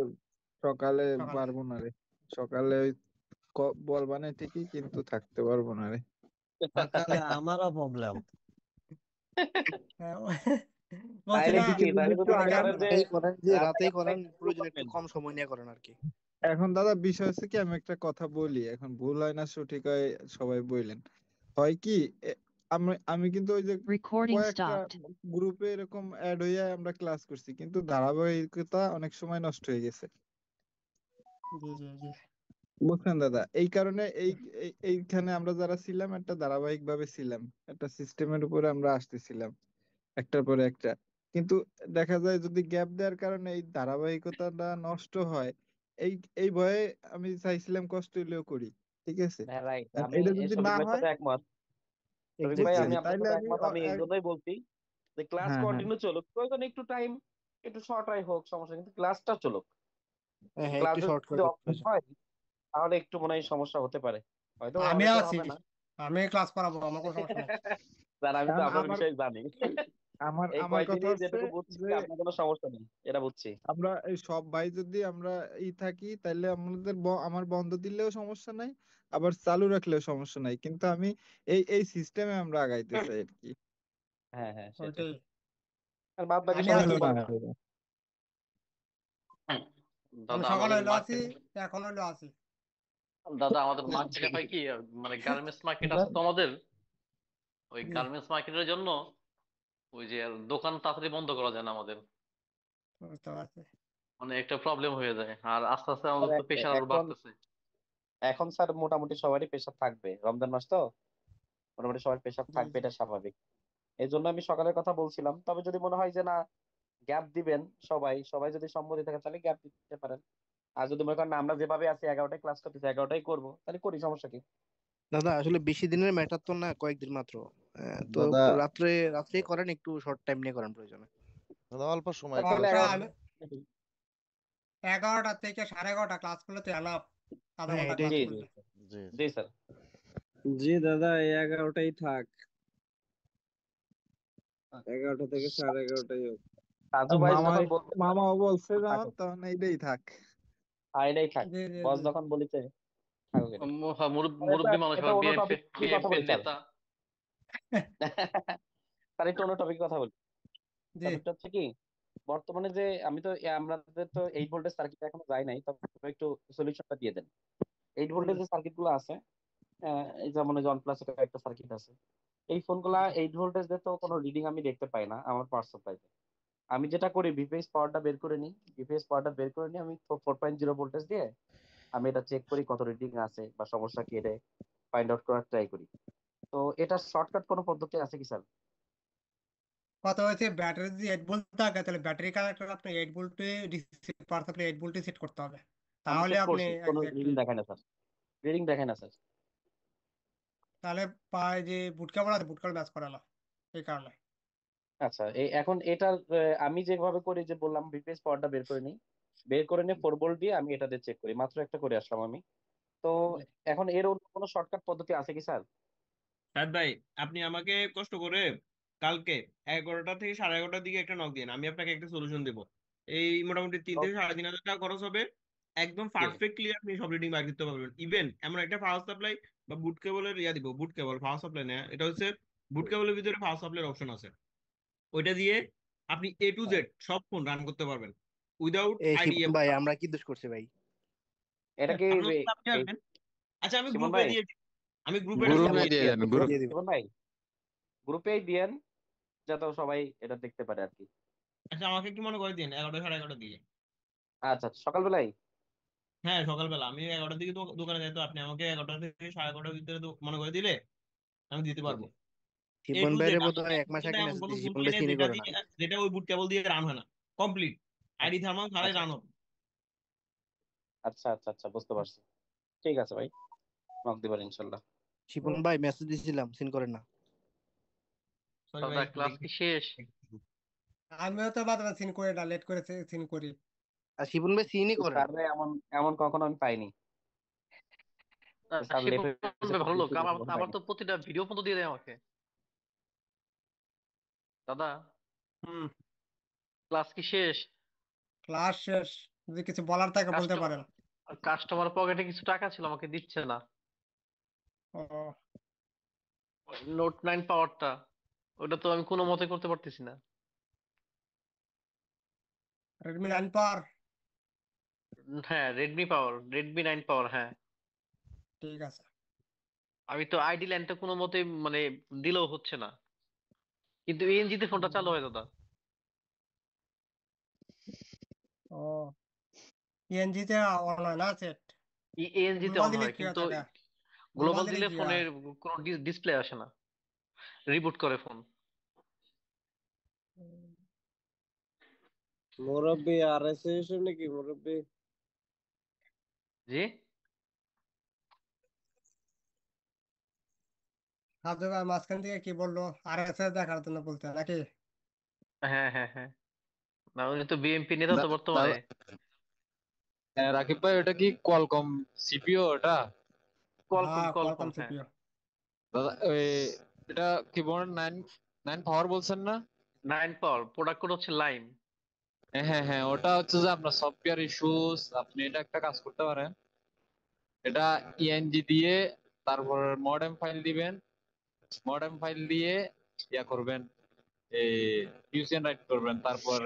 সকালে সকালে। পারবো না রে, সকালে ওই বলবানে ঠিকই কিন্তু থাকতে পারবো না রে। সকালে আমারও প্রবলেম। হ্যাঁ, বলছি তাইলে না কি যদি তাহলে একটু যদি আমি মনে আগে গ্যাপ করেন যে রাতেই করেন, যে রাতেই রাতারাতি করেন, শুরু প্রয়োজন একটু করবেন। কম সময় নিয়ে করেন আর কি। এখন দাদা বিষয় হচ্ছে কি, আমি একটা কথা বলি, এখন ভুল হয় না সঠিক হয় সবাই বললেন। হয় কি, আমি আমি কিন্তু ওই যে Recording কয়েকটা stopped. গ্রুপে এরকম অ্যাড হয়ে আমরা ক্লাস করছি, কিন্তু ধারাবাহিকতা অনেক সময় নষ্ট হয়ে গেছে, জি জি জি বুঝছেন দাদা? এই কারণে এইখানে আমরা যারা ছিলাম একটা ধারাবাহিক ভাবে ছিলাম, একটা সিস্টেমের উপরে আমরা আসতেছিলাম একটার পরে একটা। কিন্তু দেখা যায় যদি গ্যাপ দেওয়ার কারণে এই ধারাবাহিকতাটা নষ্ট হয়, এই এই ভয়ে আমি চাইছিলাম কষ্ট হইলেও করি, ঠিক আছে? হ্যাঁ রাইট, আর আমি এটা এই যদি না শফিক ভাইয়ের হয়, সাথে একমত। শফিক ভাই বুঝছেন, আমি এক্স্যাক্টলি। আপনার তাইলে সাথে আমি একমত, আমি এই জন্যই বলছি যে ক্লাস হ্যাঁ হ্যাঁ কন্টিনিউ চলুক, প্রয়োজনে একটু টাইম একটু শর্ট হয় হোক সমস্যা নেই, কিন্তু ক্লাসটা চলুক। হ্যাঁ হ্যাঁ, একটু ক্লাস শর্ট যদি করে অফ হয় তাহলে একটু মনে হয় সমস্যা হতে পারে, হয়তো আমি অনেকের আছি, হবে না। আমি ক্লাস করাবো, আমার কোনো সমস্যা নেই। স্যার আমি তো কারণ আপনার আমার বিষয়ে জানি। আমার এই আমার কথা কয়দিনই হচ্ছে যেটুকু বুঝছি যে যে আপনার কোনো সমস্যা নেই, এটা বুঝছি। আমরা এই সব ভাই যদি আমরা থাকি, তাহলে আমাদের আমার বন্ধ দিলেও সমস্যা নাই, আবার চালু রাখলেও সমস্যা নাই, কিন্তু আমি এই সিস্টেমে আমরা আগাইতে চাই আর কি। হ্যাঁ হ্যাঁ সেটাই। ওইটাই, আর বাদ বাকি আমি সবাই আছি। তো হলো না বলে। হলো। আমি দাদা সকাল আমাদের হইলো আছি, মার্কেট, এখন হইলো আছি। দাদা আমাদের মার্কেটে হয় কি, মানে গার্মেন্টস মার্কেট আছে তো আমাদের, ওই জি, গার্মেন্টস মার্কেটের জন্য ওই যে দোকান তাড়াতাড়ি বন্ধ করা যায় না আমাদের, বুঝতে পারছি। মানে একটা প্রবলেম হয়ে যায়, আর আস্তে আস্তে আর আমাদের তো প্রেশার আরো এখন বাড়তেছে। এখন স্যার মোটামুটি সবারই প্রেশার থাকবে, রমজান মাস তো মোটামুটি সবার প্রেশার জি থাকবে, জি এটা স্বাভাবিক। এই জন্য আমি সকালের কথা বলছিলাম, তবে যদি মনে হয় যে না গ্যাপ দিবেন, সবাই সবাই যদি সম্মতি থাকে তাহলে গ্যাপ দিতে পারেন। আর যদি মনে করেন না আমরা যেভাবে আছি 11টায় ক্লাস করতেছি 11টাই করবো, তাহলে করি, সমস্যা কি? দাদা আসলে বেশি দিনের ম্যাটার তো না, কয়েকদিন মাত্র। তো দাদা রাত্রে রাত্রেই করেন, একটু শর্ট টাইম নিয়ে করেন প্রয়োজনে। দাদা অল্প সময় তাহলে করেন অবশ্যই শুধু। আমি 11টা থেকে 11:30 ক্লাস করলে তো এনাফ, আধা হ্যাঁ ঘন্টা এটাই ক্লাস জি ঠিক। জি করলে। জি জি। জি স্যার। জি দাদা, এই 11টাই থাক, 11টা থেকে 11:30টাই হোক। সাজু ভাই মামা যখন বলছে মামাও বলছে যখন, থাকুক, তখন এইটাই থাক। এটাই থাক, জি জি বস জি যখন বলিছে থাকুক এটাই। মুরব্বী স্যার মানুষ, এটা আবার অন্য বিএনপি টপিক কথা বিএনপির বলি স্যার। নেতা। স্যার একটু অন্য টপিক কথা বলি। জি টপিকটা হচ্ছে কি, বর্তমানে যে আমি তো আমাদের তো 8 ভোল্টেজ সার্কিট এখনো যায় নাই, তবে একটু সলিউশনটা দিয়ে দেন। 8 ভোল্টেজ হুম যে সার্কিট গুলো আছে, এই যেমন জন প্লাস একটা সার্কিট আছে, এই ফোনগুলা 8 ভোল্টেজ দিয়ে তো কোনো রিডিং আমি দেখতে পাই না আমার পাওয়ার সাপ্লাইতে। আমি যেটা করি ভিপিএস পাওয়ারটা বের করে নিই, ভিপিএস পাওয়ারটা বের করে নিয়ে আমি 4.0 ভোল্টেজ দিয়ে আমি এটা চেক করি কত রিডিং আছে বা সমস্যা কি, এটা ফাইন্ড আউট করার ট্রাই করি। তো এটা শর্টকাট কোনো পদ্ধতি আছে কি স্যার? কথা হয়েছে, ব্যাটারি যদি 8 ভোল্ট থাকে তাহলে ব্যাটারি কানেক্টর আপনি 8 ভোল্টে রিসিভ পাওয়ার সাপ্লাই 8 ভোল্টে সেট করতে হবে, আমি তাহলে চেক আপনি করছি, কোনো রিডিং এক্স্যাক্টলি। দেখায় না স্যার, রিডিং দেখায় না স্যার। তাহলে পায় যে বুট কেবল আছে, বুট কেবল ম্যাচ করে না, এই কারণে। আচ্ছা, এই এখন এটার আমি যেভাবে করি যে বললাম ভিপিএস পাওয়ারটা বের করে নিই, বের করে নিয়ে 4 ভোল্ট দিয়ে আমি এটা দিয়ে চেক করি, মাত্র একটা করে আসলাম আমি। তো জি এখন এর অন্য কোনো শর্টকাট পদ্ধতি আছে কি স্যার? সাদ ভাই, আপনি আমাকে কষ্ট করে কালকে 11টা থেকে 11:30টার দিকে একটা নক দিন, আমি আপনাকে একটা সলিউশন দেবো। এই মোটামুটি 3 থেকে 3.5 হাজার টাকা খরচ হবে, একদম জি পারফেক্টলি আপনি সব রিডিং বার করতে পারবেন। ইভেন এমন একটা পাওয়ার সাপ্লাই বা বুট কেবলের ইয়া দিব, বুট কেবল পাওয়ার সাপ্লাই না, এটা হচ্ছে বুট কেবলের ভিতরে পাওয়ার সাপ্লাইয়ের অপশন আছে, ওইটা দিয়ে আপনি A to Z সব ফোন রান করতে পারবেন উইদাউট শিপন আইডিএম। ভাই, আমরা কি দোষ করছি ভাই? এটা কি আপনার আপনি এই আসবেন। আচ্ছা আমি শিমন গ্রুপে ভাই, দিয়ে দিই, আমি গ্রুপে হ্যাঁ ঢুকে আমরা গ্রুপে দিয়ে দিয়ে দিই। দেন, গ্রুপে গ্রুপ। দিয়ে দিব। শিমন ভাই গ্রুপেই দিয়েন, যাতে সবাই এটা দেখতে পারে আর কি। আচ্ছা আমাকে কি মনে করে দিন 11টা 11:30 দিয়ে। আচ্ছা আচ্ছা, সকালবেলায়। হ্যাঁ সকালবেলা আমি 11টার দিকে দোকানে যাই, তো আপনি আমাকে 11টা থেকে 11:30টার ভিতরে মনে করে দিলে আমি দিতে জি পারবো। জি। এ শিপন টু ভাইরে জেড আমি বোধহয় এক মাস বলতে আগে এমন মেসেজ কোনো দিয়েছি, ফোন শিপন পাই ভাই না চিনি যেটা করে না। দিয়ে, যেটা ওই বুট কেবল দিয়ে রান হয় না, কমপ্লিট আইডি আচ্ছা থার্মাল ছাড়াই আচ্ছা রান আচ্ছা হবে। আচ্ছা আচ্ছা আচ্ছা, বুঝতে পারছি। ঠিক আছে ভাই, নক দিবার ইনশাল্লাহ। শিপন ভাই মেসেজ দিয়েছিলাম, সিন করেন না। সরি দাদা ভাই ক্লাস দেখি। কি শেষ? আমিও তো বাদ সিন করি না, লেট করে সিন করি। আর শিপন ভাই সিনই করে না। স্যার ভাই এমন এমন কখনো আমি পাইনি যে স্যার লেট শিপন হয়েছে ভাই ভালো লোক, কিন্তু আমার কখনো আমার পাইনি। তো প্রতিটা ভিডিও পর্যন্ত দিয়ে দেয় আমাকে। দাদা হুম, ক্লাস কি শেষ? ক্লাস শেষ, যদি কিছু বলার থাকে বলতে কাস্টমার পারেন। কাস্টমার পকেটে কিছু টাকা ছিল, আমাকে দিচ্ছে না। ও, নোট 9 পাওয়ারটা, ওটা তো আমি কোনো মতে করতে পারতেছি না। রেডমি 9 পাওয়ার। হ্যাঁ রেডমি 9 পাওয়ার, হ্যাঁ। ঠিক আছে। আমি তো আইডি লাইনটা কোনো মতে মানে দিলেও হচ্ছে না, কিন্তু এএনজি তে ফোনটা চালু হয় দাদা। ও ইএনজি তে অন হয় না সেট? এএনজি তে গ্লোবাল অন দিলে হয়, কি হয় কিন্তু থাকে? গ্লোবাল গ্লোবাল দিলে দিলে কি হয়? ফোনের কোনো ডিসপ্লে আসে না, রিবুট করে ফোন। মুরব্বি আর এস নাকি মুরব্বি? জি হাফজা ভাই মাঝখান থেকে কি বললো? আরএসএস দেখার জন্য বলতে নাকি? হ্যাঁ হ্যাঁ হ্যাঁ, না উনি তো বিএমপি নেতা তো বর্তমানে। রাকিব ভাই, ওটা কি কোয়ালকম সিপিইউ ওটা? কলকম হ্যাঁ কলকম কোয়ালকম হ্যাঁ। সিপিইউ। দাদা ওই এটা কি বলেন, 9 পাওয়ার বলছেন না? 9 পাওয়ার প্রোডাক্ট কোড হচ্ছে লাইম। হ্যাঁ হ্যাঁ হ্যাঁ, ওটা হচ্ছে যে আপনার সফটওয়্যার ইস্যুস, আপনি এটা একটা কাজ করতে পারেন। এটা ইএনজি দিয়ে তারপর মডেম ফাইল দিবেন, মডেম ফাইল দিয়ে ইয়া করবেন, এই ইউসিএন রাইট করবেন, তারপর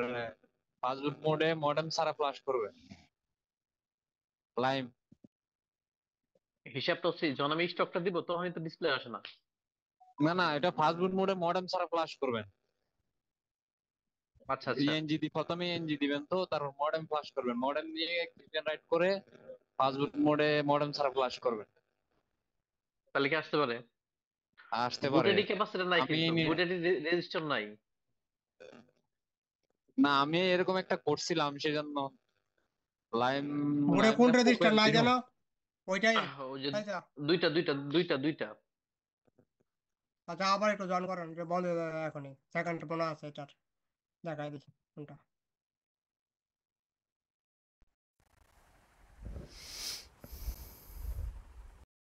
ফাস্টবুট মোডে মডেম ছাড়া ফ্লাশ করবেন লাইম। হিসাবটা হচ্ছে যখন আমি স্টকটা দিব তখনই তো ডিসপ্লে আসে না। না না, এটা ফাস্টবুট মোডে মডেম ছাড়া ফ্লাশ করবেন। আচ্ছা আচ্ছা, ইএনজি দি প্রথমে ইএনজি দিবেন, তো তারপর মডেম ফ্লাশ করবেন, মডেম দিয়ে ইউসিএন রাইট করে ফাস্টবুট মোডে মডেম ছাড়া ফ্লাশ করবেন। তাহলে কি আসতে পারে? আসতে পারে। বুটেডি ক্যাপাসিটর নাই, আমি কিন্তু বুটেডি রেজিস্টার নাই। না, আমি এরকম একটা করছিলাম সেজন্য লাইম মোড়ে লাইম কোন না রেজিস্টার পোপের নাই জিরো। জানো? ওইটাই, ওই যে তাই তো? দুইটা। আচ্ছা আবার একটু জন করেন, যে বন্ধ হয়ে যাবে এখনই। সেকেন্ড মনে আছে এটার, দেখাই দিচ্ছি কোনটা।